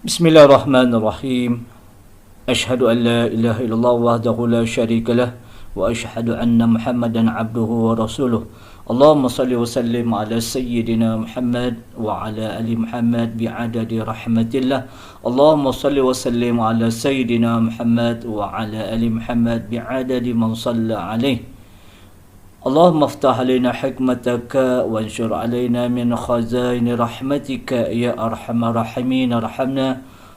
Bismillahirrahmanirrahim. Asyhadu an la ilaha illallah wahdahu la syarika lah wa asyhadu anna Muhammadan abduhu wa rasuluh. Allahumma salli wa sallim ala sayyidina Muhammad wa ala ali Muhammad bi'adadi rahmatillah. Allahumma salli wa sallim ala sayyidina Muhammad wa ala ali Muhammad bi'adadi man shalla alaihi. اللهم افتح علينا حكمتك وانشر علينا من خزائن رحمتك يا أرحم الراحمين ارحمنا.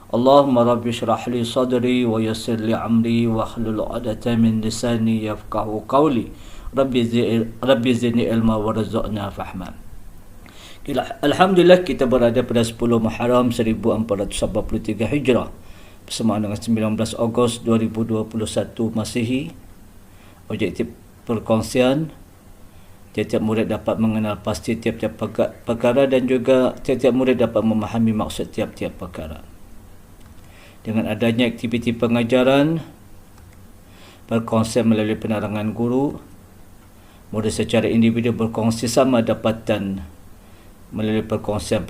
اللهم رب اشرح لي صدري ويسر لي أمري واحلل عقدة من لساني يفقهوا قولي. ربي زدني علما وارزقنا فهما. Alhamdulillah, kita berada pada 10 Muharram 1443 Hijrah bersamaan dengan 19 Ogos 2021 Masihi. Objektif perkongsian, tiap-tiap murid dapat mengenal pasti tiap-tiap perkara dan juga tiap-tiap murid dapat memahami maksud tiap-tiap perkara. Dengan adanya aktiviti pengajaran, perkongsian melalui penerangan guru, murid secara individu berkongsi sama dapatan melalui perkongsian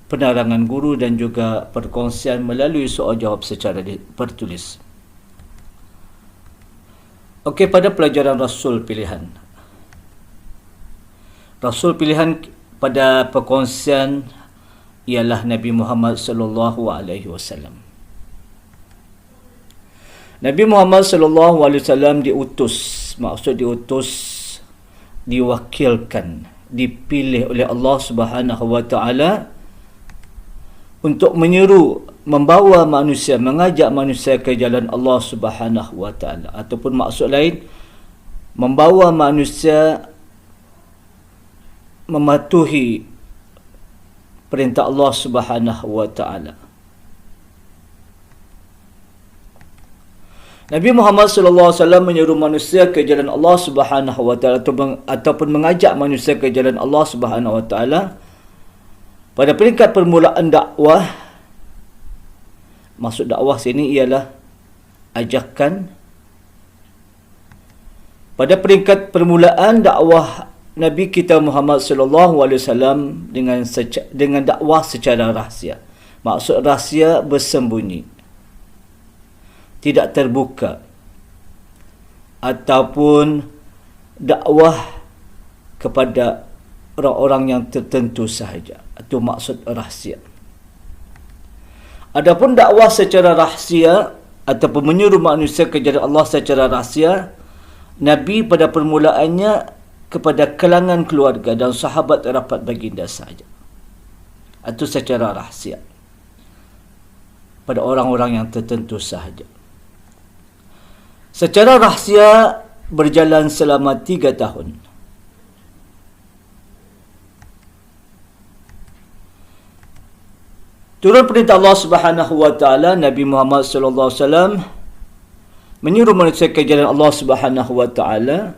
penerangan guru dan juga perkongsian melalui soal jawab secara tertulis. Okey, pada pelajaran Rasul pilihan. Rasul pilihan pada perkongsian ialah Nabi Muhammad sallallahu alaihi wasallam. Nabi Muhammad sallallahu alaihi wasallam diutus, maksud diutus, diwakilkan, dipilih oleh Allah Subhanahu wa taala untuk menyeru, membawa manusia, mengajak manusia ke jalan Allah Subhanahu wa taala, ataupun maksud lain, membawa manusia mematuhi perintah Allah Subhanahu wa taala. Nabi Muhammad sallallahu alaihi wasallam menyeru manusia ke jalan Allah Subhanahu wa taala ataupun mengajak manusia ke jalan Allah Subhanahu wa taala pada peringkat permulaan dakwah. Maksud dakwah sini ialah ajakan. Pada peringkat permulaan dakwah Nabi kita Muhammad sallallahu alaihi wasallam dengan dakwah secara rahsia. Maksud rahsia bersembunyi, tidak terbuka, ataupun dakwah kepada orang-orang yang tertentu sahaja. Itu maksud rahsia. Adapun dakwah secara rahsia ataupun menyuruh manusia ke jalan Allah secara rahsia, Nabi pada permulaannya kepada kalangan keluarga dan sahabat rapat baginda sahaja. Itu secara rahsia, pada orang-orang yang tertentu sahaja. Secara rahsia berjalan selama 3 tahun. Turun perintah Allah Subhanahu wa taala, Nabi Muhammad sallallahu alaihi wasallam menyuruh manusia ke jalan Allah Subhanahu wa taala,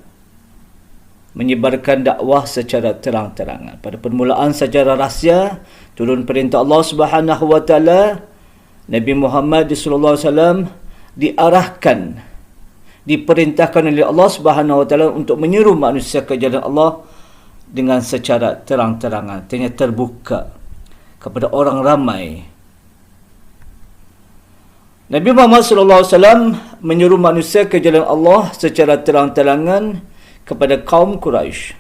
menyebarkan dakwah secara terang-terangan. Pada permulaan secara rahsia, turun perintah Allah Subhanahu wa taala, Nabi Muhammad sallallahu alaihi wasallam diarahkan, diperintahkan oleh Allah Subhanahu wa taala untuk menyuruh manusia ke jalan Allah dengan secara terang-terangan, terbuka kepada orang ramai. Nabi Muhammad sallallahu alaihi wasallam menyuruh manusia ke jalan Allah secara terang-terangan kepada kaum Quraisy.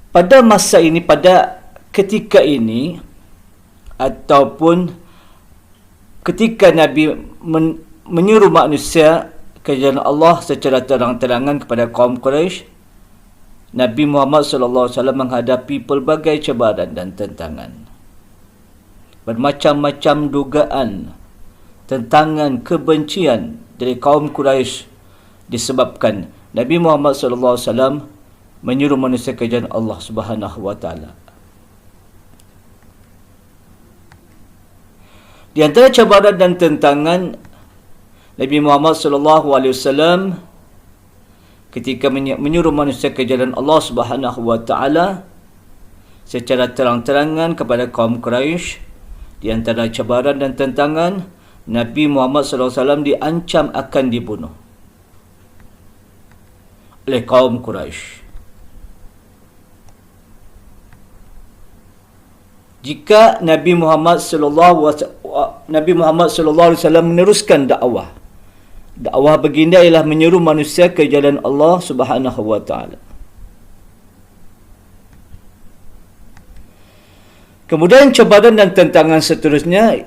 Pada masa ini, pada ketika ini, ataupun ketika Nabi menyuruh manusia ke jalan Allah secara terang-terangan kepada kaum Quraisy, Nabi Muhammad sallallahu alaihi wasallam menghadapi pelbagai cabaran dan tentangan. Bermacam-macam dugaan, tentangan, kebencian dari kaum Quraisy disebabkan Nabi Muhammad sallallahu alaihi wasallam menyuruh manusia ke jalan Allah Subhanahu wa taala. Di antara cabaran dan tentangan Nabi Muhammad sallallahu alaihi wasallam ketika menyuruh manusia ke jalan Allah Subhanahu wa taala secara terang-terangan kepada kaum Quraisy, di antara cabaran dan tentangan, Nabi Muhammad sallallahu alaihi wasallam diancam akan dibunuh oleh kaum Quraisy. jika Nabi Muhammad sallallahu alaihi wasallam meneruskan dakwah baginda ialah menyeru manusia ke jalan Allah Subhanahu wa taala. Kemudian cabaran dan tantangan seterusnya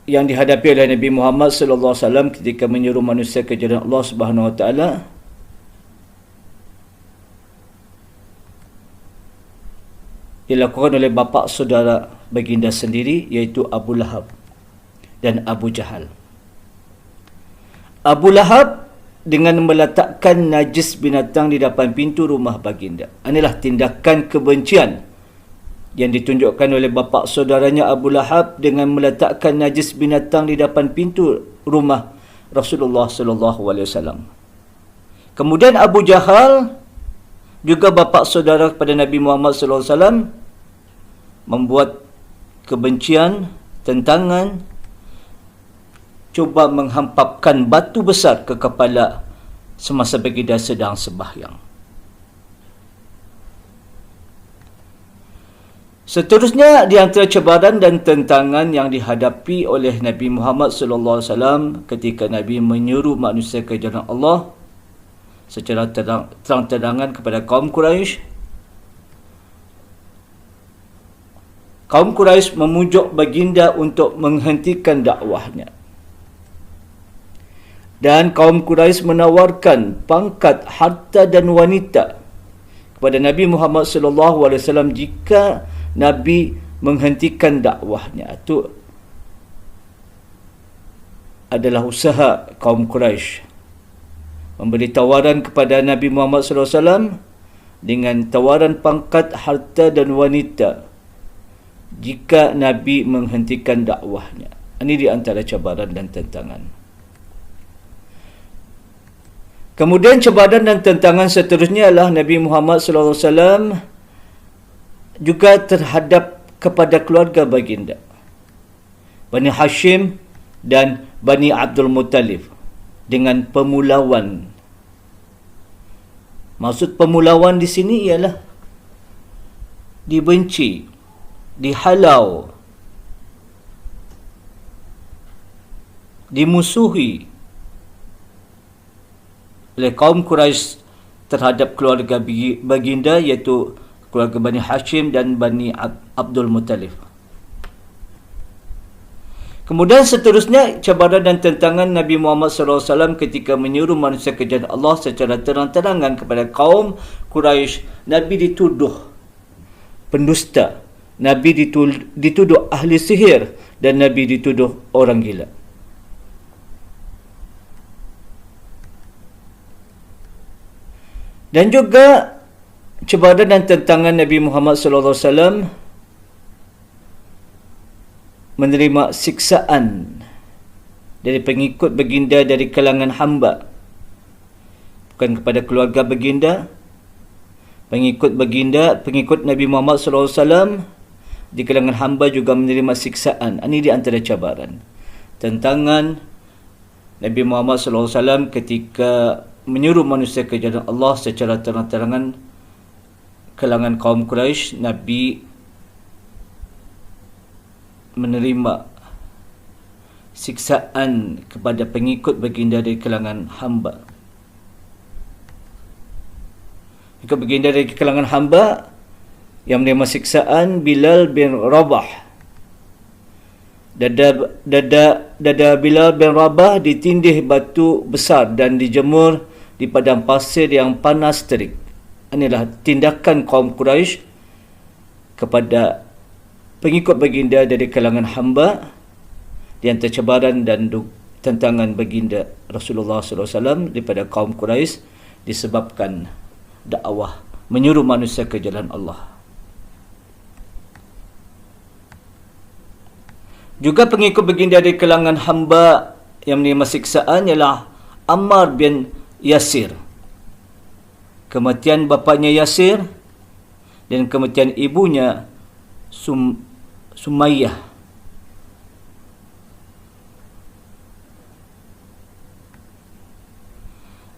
yang dihadapi oleh Nabi Muhammad sallallahu alaihi wasallam ketika menyeru manusia ke jalan Allah Subhanahu wa taala dilakukan oleh bapa saudara baginda sendiri, iaitu Abu Lahab dan Abu Jahal. Abu Lahab dengan meletakkan najis binatang di depan pintu rumah baginda. Inilah tindakan kebencian yang ditunjukkan oleh bapa saudaranya Abu Lahab dengan meletakkan najis binatang di depan pintu rumah Rasulullah sallallahu alaihi wasallam. Kemudian Abu Jahal juga bapa saudara kepada Nabi Muhammad sallallahu alaihi wasallam membuat kebencian, tentangan, cuba menghampapkan batu besar ke kepala semasa baginda sedang sembahyang. Seterusnya di antara cabaran dan tentangan yang dihadapi oleh Nabi Muhammad sallallahu alaihi wasallam ketika Nabi menyeru manusia ke jalan Allah secara terang-terangan kepada kaum Quraisy. Kaum Quraisy memujuk baginda untuk menghentikan dakwahnya. Dan kaum Quraisy menawarkan pangkat, harta dan wanita kepada Nabi Muhammad sallallahu alaihi wasallam jika Nabi menghentikan dakwahnya. Itu adalah usaha kaum Quraisy memberi tawaran kepada Nabi Muhammad SAW dengan tawaran pangkat, harta dan wanita jika Nabi menghentikan dakwahnya. Ini di antara cabaran dan tentangan. Kemudian cabaran dan tentangan seterusnya adalah Nabi Muhammad SAW juga terhadap kepada keluarga baginda, Bani Hashim dan Bani Abdul Muttalib, dengan pemulauan. Maksud pemulauan di sini ialah dibenci, dihalau, dimusuhi oleh kaum Quraisy terhadap keluarga baginda, iaitu keluarga Bani Hashim dan Bani Abdul Muttalib. Kemudian seterusnya cabaran dan tentangan Nabi Muhammad SAW ketika menyuruh manusia ke jalan Allah secara terang-terangan kepada kaum Quraisy. Nabi dituduh pendusta, Nabi dituduh ahli sihir, dan Nabi dituduh orang gila. Dan juga cabaran dan tentangan Nabi Muhammad SAW menerima siksaan dari pengikut baginda dari kalangan hamba, bukan kepada keluarga baginda, pengikut baginda, pengikut Nabi Muhammad SAW di kalangan hamba juga menerima siksaan. Ini di antara cabaran tentangan Nabi Muhammad SAW ketika menyuruh manusia ke jalan Allah secara terang-terangan kalangan kaum Quraisy. Nabi menerima siksaan kepada pengikut baginda dari kalangan hamba. Pengikut baginda dari kalangan hamba yang menerima siksaan Bilal bin Rabah. Dada Bilal bin Rabah ditindih batu besar dan dijemur di padang pasir yang panas terik. Inilah tindakan kaum Quraisy kepada pengikut baginda dari kalangan hamba di antara cabaran dan tentangan baginda Rasulullah SAW daripada kaum Quraisy disebabkan dakwah menyuruh manusia ke jalan Allah. Juga pengikut baginda dari kalangan hamba yang menerima siksaan ialah Ammar bin Yasir. Kematian bapanya Yasir dan kematian ibunya Sumayyah.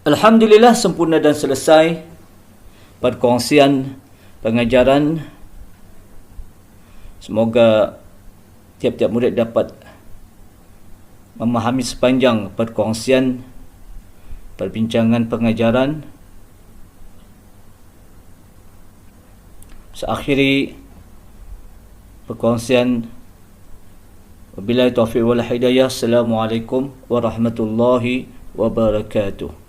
Alhamdulillah sempurna dan selesai perkongsian pengajaran Semoga tiap-tiap murid dapat memahami sepanjang perkongsian, perbincangan pengajaran. Seakhiri perkongsian, wabillahi taufiq wal hidayah. Assalamualaikum warahmatullahi wabarakatuh.